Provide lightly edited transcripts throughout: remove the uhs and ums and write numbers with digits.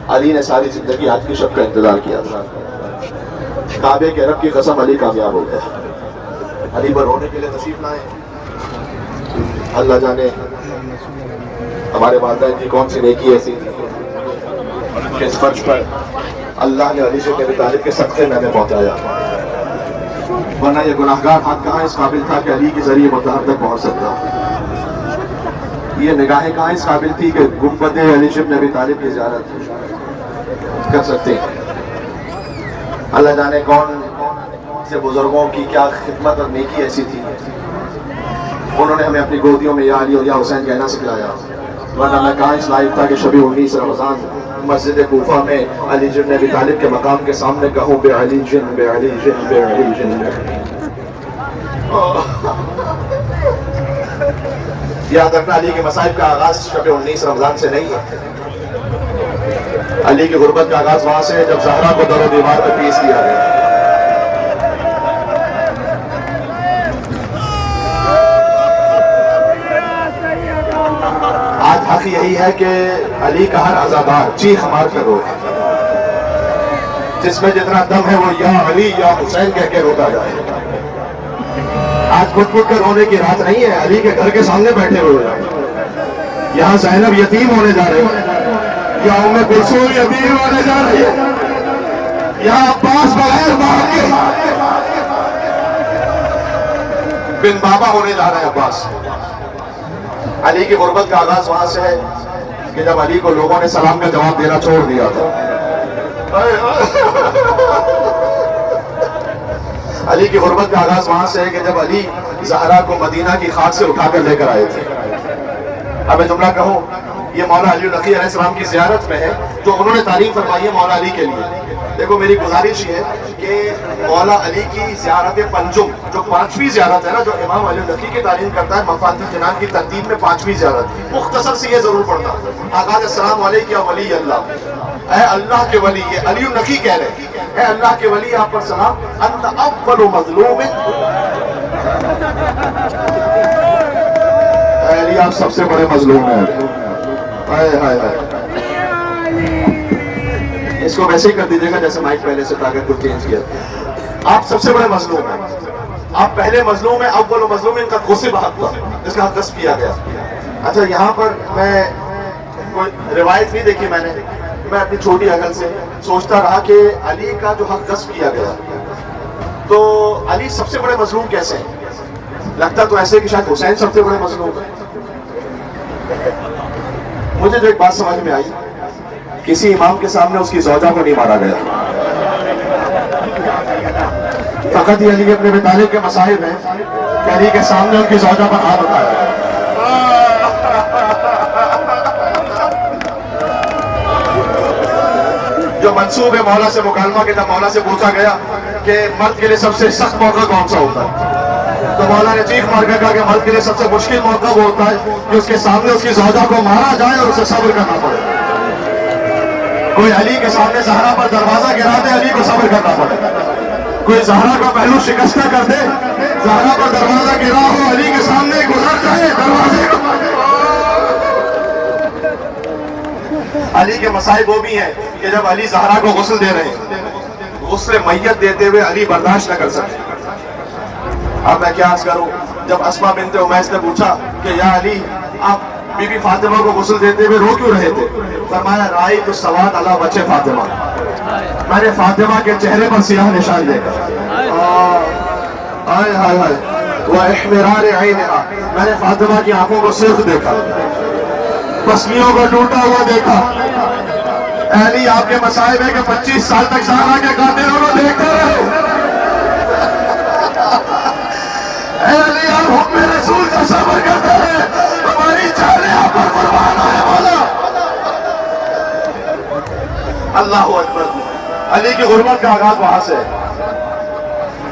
علی نے ساری زندگی آج کی شب کا انتظار کیا تھا. کعبے کے رب کی قسم علی کامیاب ہو گیا. علی پر رونے کے لیے تشریف لائے. اللہ جانے ہمارے والدین کی کون سی نیکی ایسی تھی کہ اس فرش پر اللہ نے علی شیخ ابی طالب کے صدقے میں ہمیں پہنچایا. ورنہ یہ گناہگار ہاتھ کہاں اس قابل تھا کہ علی کے ذریعے مطہر تک پہنچ سکتا. یہ نگاہیں کہاں اس قابل تھی کہ گنبد علی شیخ ابی طالب کی زیارت کر سکتے ہیں. اللہ جانے کون سے بزرگوں کی کیا خدمت اور نیکی ایسی تھی. انہوں نے ہمیں اپنی گودیوں میں یا علی اور یا حسین کہنا سکھلایا. ورنہ میں کہاں اس لائق تھا کہ شب 19 رمضان مسجد کوفہ میں علی جن ابی طالب کے مقام کے سامنے کہوں بے علی جن بے علی جن بے علی جن. یاد رکھنا علی کے مصائب کا آغاز شب 19 رمضان سے نہیں ہے. علی کی غربت کا آغاز وہاں سے ہے جب زہرا کو در و دیوار پہ پیس دیا گیا. آج حق یہی ہے کہ علی کا ہر عزادار چیخ مار کر رو, جس میں جتنا دم ہے وہ یا علی یا حسین کہہ کے روتا جائے. آج گھٹ گھٹ کر رونے کی رات نہیں ہے. علی کے گھر کے سامنے بیٹھے ہوئے یہاں زینب یتیم ہونے جا رہے ہیں, یا ام کلثوم یتیم ہونے جا رہی ہے, یہاں عباس بغیر باپ کے بن بابا ہونے جا رہے ہیں. عباس علی کی غربت کا آغاز وہاں سے ہے کہ جب علی کو لوگوں نے سلام کا جواب دینا چھوڑ دیا تھا. علی کی غربت کا آغاز وہاں سے ہے کہ جب علی زہرا کو مدینہ کی خاک سے اٹھا کر لے کر آئے تھے. اب میں جملہ کہوں, یہ مولا علی نقی علیہ السلام کی زیارت میں ہے جو انہوں نے تعلیم فرمائی ہے مولا علی کے لیے. دیکھو میری گزارش یہ ہے کہ مولا علی کی زیارت پنجم جو 5ویں زیارت ہے نا, جو امام علی نقی کی تعلیم کرتا ہے مفاتیح جنان کی ترتیب میں 5ویں زیارت, مختصر سے یہ ضرور پڑھنا. آغاز السلام علیکم یا ولی اللہ, اے اللہ کے ولی. یہ علی نقی کہہ رہے ہیں, اے اللہ کے ولی آپ پر سلام. انت اول مظلوم, اے علی آپ سب سے بڑے مظلوم ہیں. اس کو ویسے ہی کر دیجیے گا جیسے مائک پہلے سے تاکہ کچھ چینج کیا. آپ سب سے بڑے مظلوم ہیں, آپ پہلے مظلوم ہیں. اول مظلوم ان کا غصب حق تھا, اس کا حق غصب کیا گیا. اچھا یہاں پر میں کوئی روایت نہیں دیکھی میں نے, میں اپنی چھوٹی عقل سے سوچتا رہا کہ علی کا جو حق غصب کیا گیا تو علی سب سے بڑے مظلوم کیسے ہیں؟ لگتا تو ایسے کہ شاید حسین سب سے بڑے مظلوم ہیں. مجھے جو ایک بات سمجھ میں آئی, کسی امام کے سامنے اس کی زوجہ کو نہیں مارا گیا. فقط یہ علی ابن ابی طالب کے مصائب ہیں کہ علی کے سامنے ان کی زوجہ پر ہاتھ اٹھایا. جو منصوب ہے مولا سے مکالمہ کے جب مولا سے پوچھا گیا کہ مرد کے لیے سب سے سخت موقع کون سا ہوتا ہے, تو مولا نے چیخ مار کر کہا کہ مرد کے لیے سب سے مشکل موقع وہ ہوتا ہے کہ اس کے سامنے اس کی زوجہ کو مارا جائے اور اسے صبر کرنا پڑے. کوئی علی کے سامنے زہرا پر دروازہ گرا دے, علی کو صبر کرنا پڑے. کوئی زہرا کا پہلو شکستہ کر دے, زہرا پر دروازہ گرا ہو, علی کے سامنے گزر جائے دروازے کو. علی کے مصائب وہ بھی ہیں کہ جب علی زہرا کو غسل دے رہے ہیں, غسل میت دیتے ہوئے علی برداشت نہ کر سکتے. اب میں کیا عرض کروں, جب اسما بنت امیس نے پوچھا کہ یا علی آپ بی بی فاطمہ کو غسل دیتے ہوئے رو کیوں رہے تھے؟ فرمایا رأیت السواد علی وجہ فاطمہ, میں نے فاطمہ کے چہرے پر سیاہ نشان دیکھا. وَإِحْمِرَارِ عَيْنِهَا, میں نے فاطمہ کی آنکھوں کو سرخ دیکھا, پسلیوں کو ٹوٹا ہوا دیکھا. اے علی آپ کے مصائب ہے کہ 25 سال تک زہرا کے قاتلوں کو دیکھتے رہے. اے علی آپ حکم رسول کا صبر کرتے رہے, ہماری جانیں آپ پر قربان آئے مولا. اللہ اکبر. علی کی غربت کا آغاز وہاں سے ہے.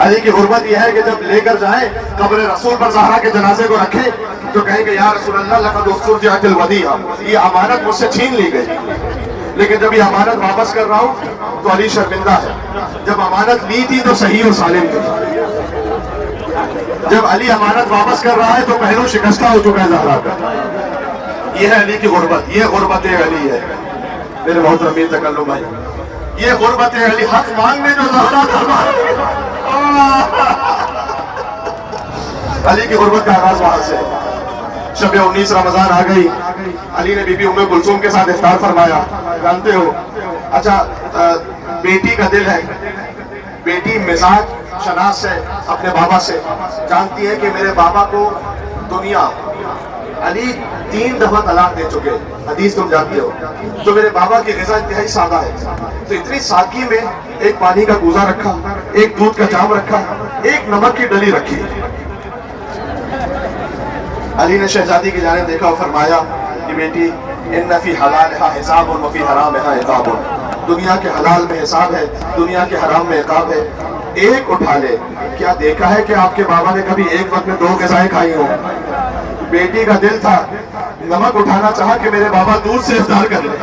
علی کی غربت یہ ہے کہ جب لے کر جائیں قبر رسول پر زہرا کے جنازے کو رکھیں تو کہیں کہ یا رسول اللہ لقد استرجعت الودیعہ, یہ امانت مجھ سے چھین لی گئی, لیکن جب یہ امانت واپس کر رہا ہوں تو علی شرمندہ ہے. جب امانت لی تھی تو صحیح اور سالم تھی, جب علی امانت واپس کر رہا ہے تو پہلو شکستہ ہو چکا ہے زہرا کا. یہ ہے علی کی غربت، یہ غربت علی ہے میرے محترم میر تکلم بھائی، یہ غربت علی، حق مانگنے جو زہرا علی کی غربت کا آغاز وہاں سے۔ شب 19 رمضان آ گئی، علی نے بی بی ام کلثوم کے ساتھ افطار فرمایا، جانتے ہو۔ اچھا بیٹی کا دل ہے، بیٹی مزاج شناس ہے اپنے بابا سے، جانتی ہے کہ میرے بابا کو دنیا، علی 3 دفعہ طلاق دے چکے، حدیث تم جانتے ہو، تو میرے بابا کی غذا انتہائی سادہ ہے، تو اتنی سادگی میں ایک پانی کا کوزہ رکھا، ایک دودھ کا جام رکھا، ایک نمک کی ڈلی رکھی۔ علی نے شہزادی کی جانب دیکھا اور فرمایا کہ بیٹی ان فی حلالھا حساب و فی حرامھا عقاب، دنیا کے حلال میں حساب ہے، دنیا کے حرام میں عقاب ہے، ایک اٹھا لے۔ کیا دیکھا ہے کہ آپ کے بابا نے کبھی ایک وقت میں 2 غذائیں کھائی ہوں؟ بیٹی کا دل تھا، نمک اٹھانا چاہا کہ میرے بابا دودھ سے افطار کر لے،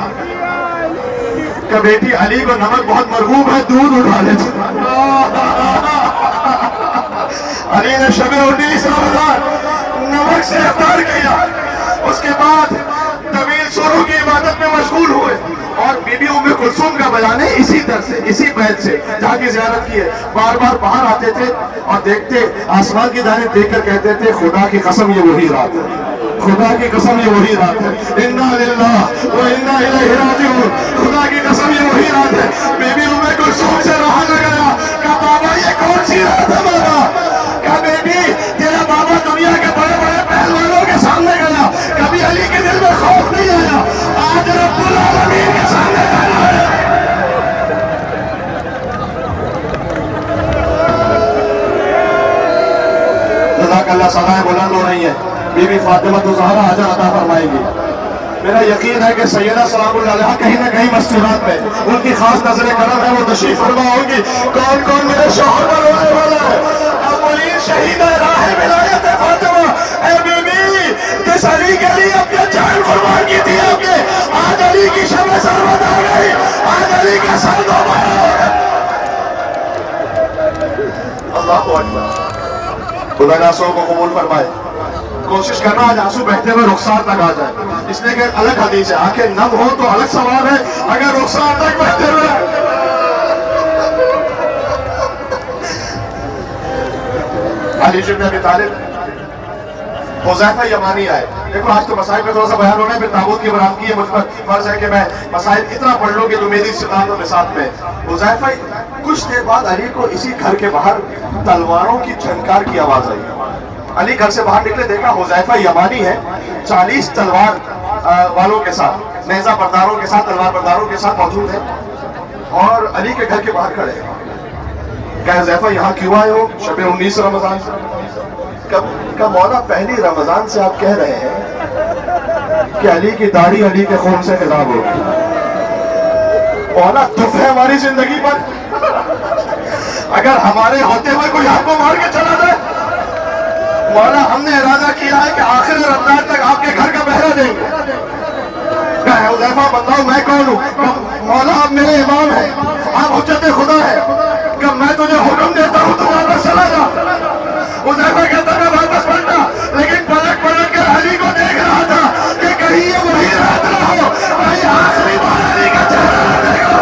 کہ بیٹی علی کو نمک بہت مرغوب ہے، دودھ اٹھا لے۔ علی نے شب 19 رمضان نمک سے افطار کیا، اس کے بعد طویل سوروں کی عبادت میں مشغول ہوئے، اور بی بی ام کلثوم کا بیانے اسی در سے، اسی بیت سے جہاں کی زیارت کی ہے، بار بار باہر آتے تھے اور دیکھتے آسمان کی جانب دیکھ کر کہتے تھے خدا کی قسم یہ وہی رات ہے، خدا کی قسم یہ وہی رات ہے، انا للہ و انا الیہ راجعون، خدا کی قسم یہ وہی رات ہے۔ بی بی ام کلثوم سے رہا نہ گیا، کہا بابا یہ کون سی رات ہے بابا؟ کہا بیٹی تیرا بابا دنیا کے بڑے بڑے پہلوانوں کے سامنے گیا، کبھی علی کے دل میں خوف نہیں آیا، آج رب العالمین کے سامنے گیا ہے۔ جزاک اللہ، سدائیں بلند ہو رہی ہیں، بی بی فاطمہ الزہرا اجر عطا فرمائیں گی۔ میرا یقین ہے کہ سیدہ سلام اللہ علیہا کہیں نہ کہیں مسجدات میں ان کی خاص نظر کرم ہے، وہ تشریف فرما ہوگی۔ کون کون میرے شوہر پر رونے والا ہے؟ اولین شہید راہ ولایت فاطمہ، اے بی بی جس علی کے لیے اپنے جان قربان کی تھی آپ نے، آج علی کی شمع سرمد آ گئی، آج علی کا سر دوبارہ ہو گیا۔ اللہ اکبر، خدا ناسوں کو قبول فرمائے۔ کوشش کرنا آج آنسو بہتے ہوئے رخسار تک آ جائے، اس لیے کہ الگ حدیث ہے، آنکھیں نم ہو تو الگ سوال ہے، اگر رخسار تک بہتے ہوئے۔ علی بن ابی طالب، حذیفہ یمانی آئے، دیکھو آج تو مسائل میں تھوڑا سا بیان ہو رہا ہے، پھر تابوت کی برآمدگی ہے، مجھ پر فرض ہے کہ میں مسائل اتنا پڑھ لوں کہ جو میری استطاعت ہو ساتھ میں۔ حذیفہ کچھ دیر بعد علی کو اسی گھر کے باہر تلواروں کی جھنکار کی آواز آئی، علی گھر سے باہر نکلے، دیکھا حذیفہ یمانی ہے 40 تلوار والوں کے ساتھ، نیزہ برداروں کے ساتھ، تلوار برداروں کے ساتھ موجود ہے، اور علی کے گھر کے باہر کھڑے ہیں۔ کہ حذیفہ یہاں کیوں آئے ہو شب 19 رمضان؟ کہ مولا پہلی رمضان سے آپ کہہ رہے ہیں کہ علی کی داڑھی علی کے خون سے خضاب ہوگی، مولا دکھ ہے ہماری زندگی پر، اگر ہمارے ہوتے ہوئے کوئی آپ کو مار کے چلا جائے، مولا ہم نے ارادہ کیا ہے کہ آخر رمضان تک آپ کے گھر کا پہرا دیں گے۔ کہ حذیفہ بتاؤ میں کون ہوں؟ مولا آپ میرے امام ہیں، آپ حجت خدا ہے، کہ میں تجھے حکم دیتا ہوں تو واپس چلا جا۔ حذیفہ کہتا میں واپس پلٹا، لیکن پلٹ کر علی کو دیکھ رہا تھا کہ کہیں یہ وہی رات نہ ہو، کہیں آخری بار علی کا چہرہ نہ دیکھا۔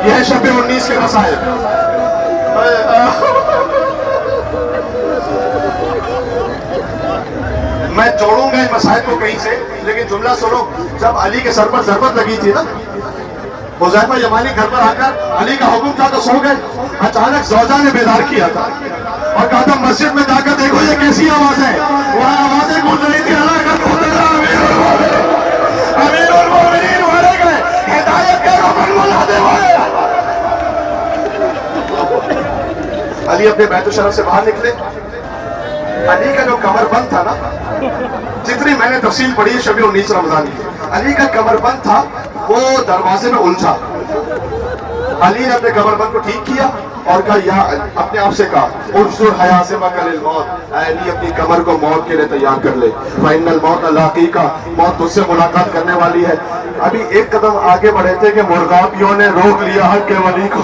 یہ ہے شب 19 کے مسائل۔ میں جوڑوں گا ان مسائل کو کہیں سے، لیکن جملہ سنو، جب علی کے سر پر ضربت لگی تھی نا، حذیفہ یمانی گھر پر آ کر علی کا حکم تھا تو سو گئے، اچانک زوجہ نے بیدار کیا تھا اور کہا تھا مسجد میں جا کر دیکھو یہ کیسی آواز ہے، وہاں آوازیں گونج رہی تھی، امیر المومنین مارے گئے، ہدایت کا حکم منادے ہوئے۔ علی اپنے بیت الشرف سے باہر نکلے، علی کا جو کمر بند تھا نا، جتنی میں نے تفصیل پڑھی ہے شب 19 رمضان کی، علی کا کمر بند تھا وہ دروازے میں الجھا، علی نے اپنے کمر بند کو ٹھیک کیا اور کہا یا اپنے آپ سے کہا انظر حیاسمک للموت، اے علی اپنی کمر کو موت کے لیے تیار کر لے، فإن الموت لاقیکا، موت تجھ سے ملاقات کرنے والی ہے۔ ابھی ایک قدم آگے بڑھے تھے کہ مرغابیوں نے روک لیا حق کے ولی کو،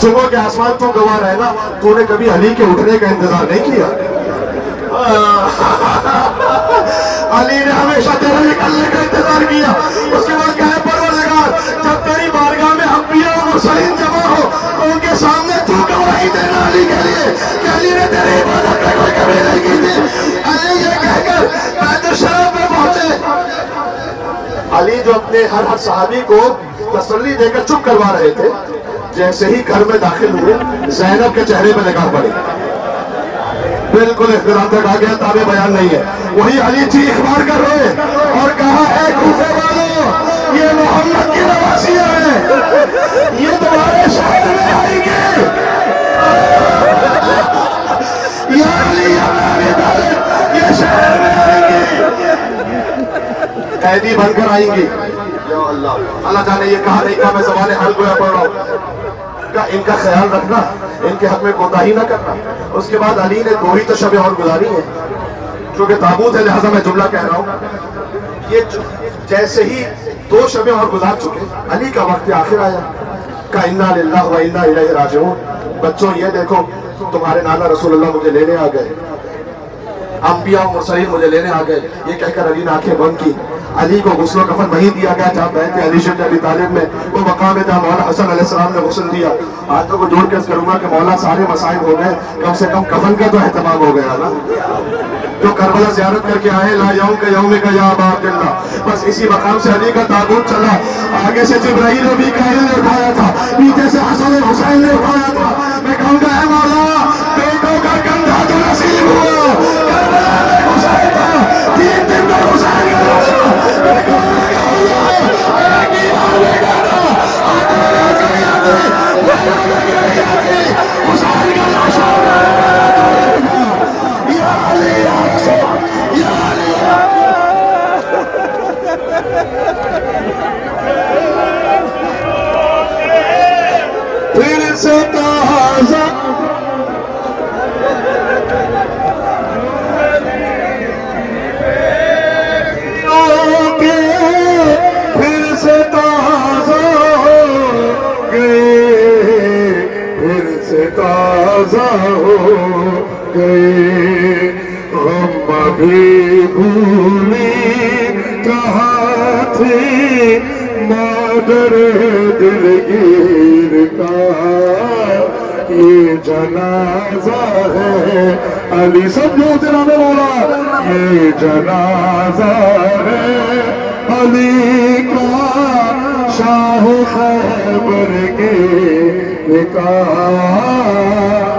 صبح کے آسمان تو گواہ رہے نا، تو نے کبھی علی کے اٹھنے کا انتظار نہیں کیا؟ علی نے ہمیشہ تیرے نکلنے کا انتظار کیا. اس کے بعد کہا پروردگار جب تیری بارگاہ میں انبیاء و مرسلین جمع ہو تو ان کے سامنے تو گواہی دینا علی کے لیے کہ علی نے تیری عبادت میں کوئی کمی نہیں کی تھی. علی یہ کہہ کر بیت الشرف میں پہنچے. علی جو اپنے ہر صحابی کو تسلی دے کر چپ کروا رہے تھے، جیسے ہی گھر میں داخل ہوئے زینب کے چہرے پہ نگاہ پڑی. بالکل اختلاف تک آ گیا، تابع بیان نہیں ہے. وہی علی چیخ مار کر روئے اور کہا اے کوفے والوں، یہ محمد کی نواسیاں ہیں، یہ تمہارے شہر میں آئیں گے. یا علی یا ابی طالب، یہ شہر میں آئیں گے، قیدی بن کر آئیں گی. یا اللہ، اللہ جانے یہ کہا نہیں کہا، میں زبان حال گویا پڑھ رہا ہوں. ان کا خیال رکھنا، ان کے حق میں کوتاہی نہ کرنا. اس کے بعد علی نے 2 ہی تو شبیں اور گزاری ہیں، چونکہ تابوت ہے لہذا میں جملہ کہہ رہا ہوں. یہ جیسے ہی 2 شبیں اور گزار چکے، علی کا وقت آخر آیا. کہ انا للہ و انا الیہ راجعون. بچوں یہ دیکھو تمہارے نانا رسول اللہ مجھے لینے آ گئے، انبیاء و مرسلین مجھے لینے آ گئے. یہ کہہ کر علی نے آنکھیں بند کی. علی کو غسل و کفن وہیں دیا گیا جہاں بیعت علی شبن ابی طالب میں وہ مقام ہے جہاں مولا حسن علیہ السلام نے غسل دیا. ہاتھوں کو جوڑ کے کروں گا کہ مولا سارے مسائل ہو گئے، کم سے کم کفن کا تو اہتمام ہو گیا نا. جو کربلا زیارت کر کے آئے لا یوم کا یوم کا یا ابا عبداللہ، بس اسی مقام سے علی کا تابوت چلا. آگے سے جبرائیل و میکائیل نے اٹھایا تھا، پیچھے سے حسن و حسین نے اٹھایا تھا. میں کہوں گا اے مولا بیٹوں کا کندھا تو نصیب ہوا، کربلا میں حسین تھا، 3 دن میں حسین کا راشا. میں کہوں گا حسین کا راشا یا علی یا رسول یا علی. پھر سے تازہ پھر سے تازہ گئے، پھر سے تازہ ہو گئے. غم ابھی بھولی کہاں تھی مادر دلگیر کا، یہ جنازہ ہے علی. سب جو جناب مولا، یہ جنازہ ہے علی کا، شاہ خیبر کے نکاح.